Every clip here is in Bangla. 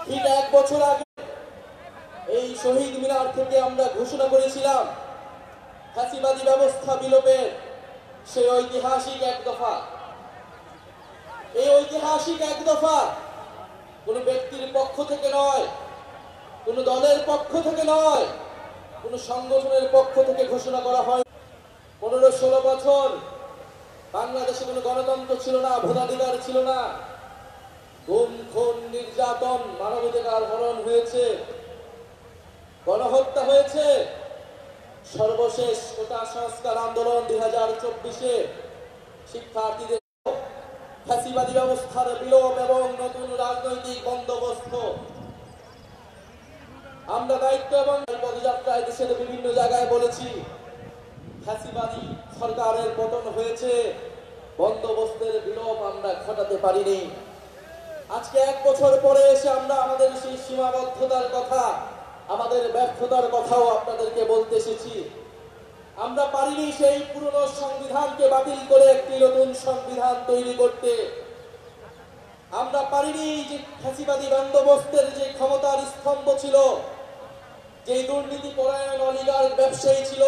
ঠিক 1 বছর আগে এই শহীদ মিনার থেকে আমরা ঘোষণা করেছিলাম ফ্যাসিবাদী ব্যবস্থা বিলোপের সেই ঐতিহাসিক এক দফা। এই ঐতিহাসিক এক দফা কোনো ব্যক্তির পক্ষ থেকে নয়, কোনো দলের পক্ষ থেকে নয়, কোনো সংগঠনের পক্ষ থেকে ঘোষণা করা হয়। 15-16 বছর বাংলাদেশে কোনো গণতন্ত্র ছিল না, ভোটাধিকার ছিল না, গুম খুন নির্যাতন মানবাধিকার হরণ হয়েছে, গণহত্যা হয়েছে। সর্বশেষ কোটা সংস্কার আন্দোলন 2024-এ শিক্ষার্থীদের ফ্যাসিবাদী ব্যবস্থার বিলোপ এবং নতুন রাজনৈতিক বন্দোবস্ত। আমরা দায়িত্ব এবং পদযাত্রায় দেশের বিভিন্ন জায়গায় বলেছি ফ্যাসিবাদী সরকারের পতন হয়েছে, বন্দোবস্তের বিলোপ আমরা ঘটাতে পারিনি। আজকে 1 বছর পরে এসে আমরা আমাদের সেই সীমাবদ্ধতার কথা, আমাদের ব্যর্থতার কথাও আপনাদেরকে বলতে এসেছি। আমরা পারিনি সেই পুরনো সংবিধানকে বাতিল করে একটি নতুন সংবিধান তৈরি করতে। আমরা পারিনি যে ফ্যাসিবাদী বন্দোবস্তের যে ক্ষমতার স্তম্ভ ছিল, যেই দুর্নীতি পরায়ণ অলিগার্ক ব্যবসায়ী ছিল,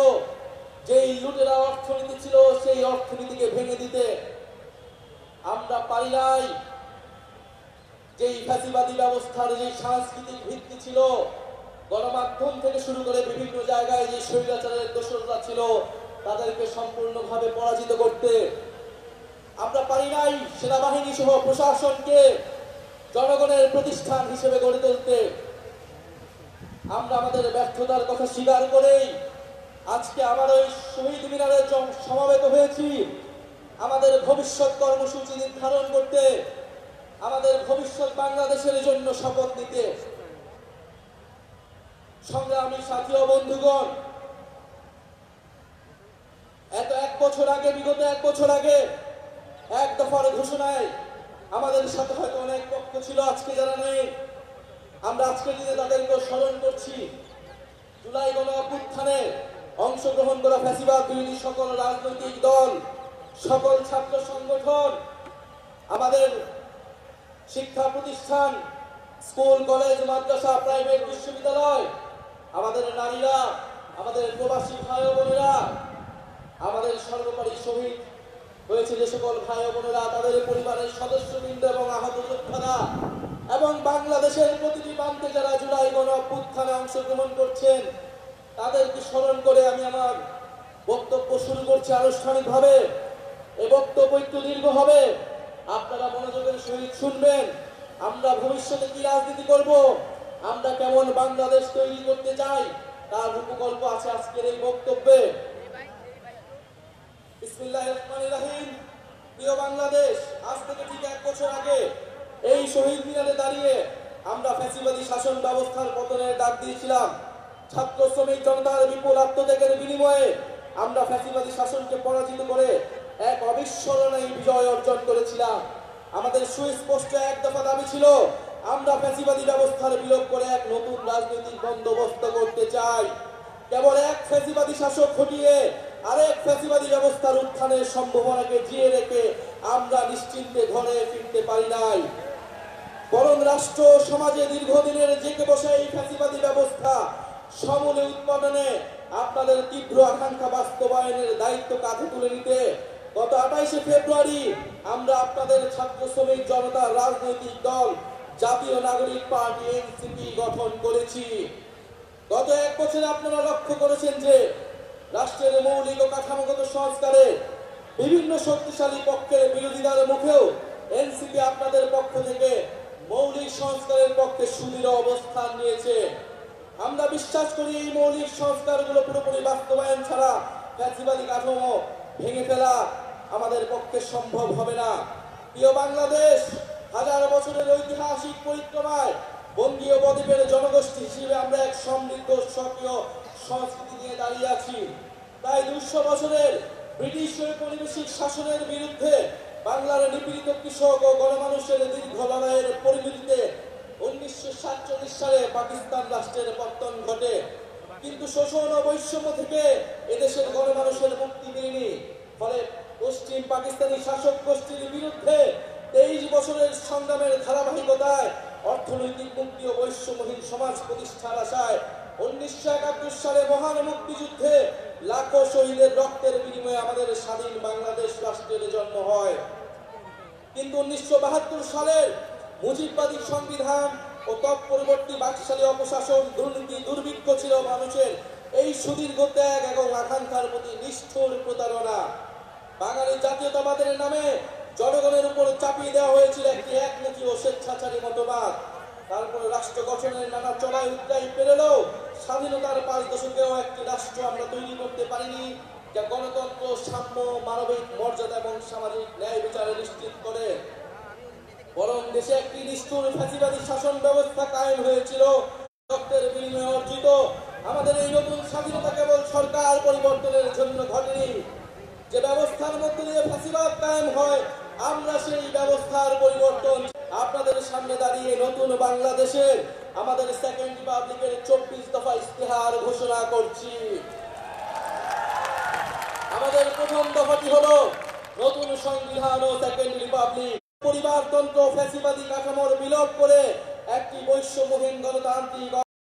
যেই লুটেরা অর্থনীতি ছিল, সেই অর্থনীতিকে ভেঙে দিতে। আমরা পারি নাই যেই ফ্যাসিবাদী ব্যবস্থার যে সাংস্কৃতিক ভিত্তি ছিল, গণমাধ্যম থেকে শুরু করে বিভিন্ন জায়গায় যে স্বৈরাচারের দোসররা ছিল তাদেরকে সম্পূর্ণভাবে পরাজিত করতে। আমরা পারি নাই সেনাবাহিনী সহ প্রশাসনকে জনগণের প্রতিষ্ঠান হিসেবে গড়ে তুলতে। আমরা আমাদের ব্যর্থতার কথা স্বীকার করেই আজকে আবার ওই শহীদ মিনারে সমাবেত হয়েছি আমাদের ভবিষ্যৎ কর্মসূচি নির্ধারণ করতে, আমাদের ভবিষ্যৎ বাংলাদেশের জন্য শপথ নিতে। সংগ্রামী সাথী ও বন্ধুগণ, বিগত 1 বছর আগে এক দফার ঘোষণায় আমাদের সাথে হয়তো অনেক পক্ষ ছিল, আজকে যারা নেই, আমরা আজকের দিনে তাদেরকে স্মরণ করছি। জুলাই গণ অভ্যুত্থানে অংশগ্রহণ করা ফ্যাসিবাদ বিরোধী সকল রাজনৈতিক দল, সকল ছাত্র সংগঠন, আমাদের শিক্ষা প্রতিষ্ঠান, স্কুল, কলেজ, মাদ্রাসা, প্রাইভেট, বিশ্ববিদ্যালয়, আমাদের নারীরা, আমাদের প্রবাসী ভাই ও বোনেরা, আমাদের সর্বোপরি শহীদ হয়েছে যে সকল ভাই ও বোনেরা, তাদের পরিবারের সদস্যবৃন্দ এবং আহত যোদ্ধারা এবং বাংলাদেশের প্রতিটি প্রান্তে যারা জুলাই গণ অভ্যুত্থানে অংশগ্রহণ করছেন, তাদেরকে স্মরণ করে আমি আমার বক্তব্য শুরু করছি আনুষ্ঠানিকভাবে। এই বক্তব্য একটু দীর্ঘ হবে, আপনারা মনোযোগের সহিত শুনবেন। আমরা ভবিষ্যতে কি রাজনীতি করব, আমরা কেমন বাংলাদেশ তৈরি করতে চাই, তার রূপকল্প আছে আজকের এই বক্তব্যে। বিসমিল্লাহির রহমানির রহিম। প্রিয় বাংলাদেশ, আজ থেকে ঠিক 1 বছর আগে এই শহীদ মিনারে দাঁড়িয়ে আমরা ফ্যাসিবাদী শাসন ব্যবস্থার পতনের ডাক দিয়েছিলাম। ছাত্র শ্রমিক জনতার বিপুল আত্মত্যাগের বিনিময়ে আমরা ফ্যাসিবাদী শাসনকে পরাজিত করে এক অবিস্মরণীয় বিজয় অর্জন করেছিলাম। আমাদের সুস্পষ্ট এক দফা দাবি ছিল, আমরা ফ্যাসিবাদী ব্যবস্থার বিলোপ করে এক নতুন রাজনৈতিক বন্দোবস্ত করতে চাই। কেবল এক ফ্যাসিবাদী শাসক হটিয়ে আরেক ফ্যাসিবাদী ব্যবস্থার উত্থানের সম্ভাবনাকে জিয়ে রেখে আমরা নিশ্চিন্তে ঘরে ফিরতে পারি নাই, বরং রাষ্ট্র সমাজে দীর্ঘদিনের জেঁকে বসা এই ফ্যাসিবাদী ব্যবস্থা সমূলে উৎপাদনে আপনাদের তীব্র আকাঙ্ক্ষা বাস্তবায়নের দায়িত্ব কাঁধে তুলে নিতে গত 28শে ফেব্রুয়ারি আমরা আপনাদের ছাত্র শ্রমিক জনতার রাজনৈতিক দল জাতীয় নাগরিক পার্টি এনসিপি গঠন করেছি। গত 1 বছরে আপনারা লক্ষ্য করেছেন যে রাষ্ট্রের মৌলিক ও কাঠামোগত সংস্কারে বিভিন্ন শক্তিশালী পক্ষের বিরোধিতার মুখেও এনসিপি আপনাদের পক্ষ থেকে মৌলিক সংস্কারের পক্ষে সুদৃঢ় অবস্থান নিয়েছে। আমরা বিশ্বাস করি এই মৌলিক সংস্কারগুলো পুরোপুরি বাস্তবায়ন ছাড়া ফ্যাসিবাদী কাঠামো ভেঙে ফেলা আমাদের পক্ষে সম্ভব হবে না। প্রিয় বাংলাদেশ, হাজার বছরের ঐতিহাসিক পরিক্রমায় বঙ্গীয় বদ্বীপের জনগোষ্ঠী হিসেবে আমরা এক সমৃদ্ধ সক্রিয় সংস্কৃতি নিয়ে দাঁড়িয়ে আছি। তাই 200 বছরের ব্রিটিশ ঔপনিবেশিক শাসনের বিরুদ্ধে বাংলার নিপীড়িত কৃষক ও গণমানুষের দীর্ঘ লড়াইয়ের পরিণতিতে 1947 সালে পাকিস্তান রাষ্ট্রের পতন ঘটে। কিন্তু শোষণ ও বৈষম্য থেকে এদেশের গণমানুষের মুক্তি মিলেনি। ফলে পশ্চিম পাকিস্তানি শাসক গোষ্ঠীর বিরুদ্ধে 23 বছরের সংগ্রামের ধারাবাহিকতায় অর্থনৈতিক মুক্তি ও বৈষম্যহীন সমাজ প্রতিষ্ঠার আশায় 1971 সালে মহান মুক্তিযুদ্ধে লাখো শহীদের রক্তের বিনিময়ে আমাদের স্বাধীন বাংলাদেশ রাষ্ট্রের জন্ম হয়। কিন্তু 1972 সালের মুজিববাদী সংবিধান ও তৎপরবর্তী বাকশালী অপশাসন, দুর্নীতি, দুর্ভিক্ষ ছিল মানুষের এই সুদীর্ঘ ত্যাগ এবং আকাঙ্ক্ষার প্রতি নিষ্ঠুর প্রতারণা। বাঙালি জাতীয়তাবাদের নামে জনগণের উপর চাপিয়ে দেওয়া হয়েছিল একটি একমুখী ও স্বেচ্ছাচারী মতবাদ। তারপরে রাষ্ট্র গঠনের নানা চড়াই উৎরাই পেরোলেও স্বাধীনতার 5 দশকেও একটি রাষ্ট্র আমরা তৈরি করতে পারিনি যা গণতন্ত্র, সাম্য, মানবিক মর্যাদা এবং সামাজিক ন্যায় বিচারে নিশ্চিত করে। বরং দেশে একটি নিষ্ঠুর ফ্যাসিবাদী শাসন ব্যবস্থা কায়েম হয়েছিল রক্তের বিনিময়ে অর্জিত। আমাদের এই নতুন স্বাধীনতা কেবল সরকার পরিবর্তনের জন্য ঘটেনি। যে ব্যবস্থার মধ্যে দিয়ে ফ্যাসিবাদ কায়েম হয়, আমরা সেই ব্যবস্থার পরিবর্তন আপনাদের সামনে দাঁড়িয়ে নতুন বাংলাদেশের আমাদের সেকেন্ড রিপাবলিকের 24 দফা ইশতেহার ঘোষণা করছি। আমাদের প্রথম দফাটি হলো নতুন সংবিধান ও সেকেন্ড রিপাবলিক। পরিবারতন্ত্র, ফ্যাসিবাদী কাঠামোর বিলোপ করে একটি বৈষম্যহীন গণতান্ত্রিক